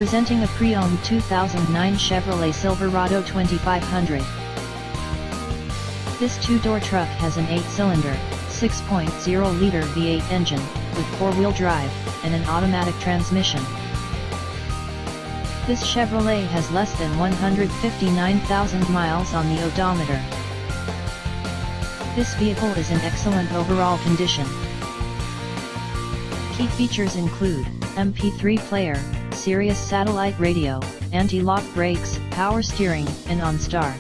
Presenting a pre-owned 2009 Chevrolet Silverado 2500. This two-door truck has an 8-cylinder, 6.0-liter V8 engine, with 4-wheel drive, and an automatic transmission. This Chevrolet has less than 159,000 miles on the odometer. This vehicle is in excellent overall condition. Key features include MP3 player, Sirius satellite radio, anti-lock brakes, power steering, and OnStar.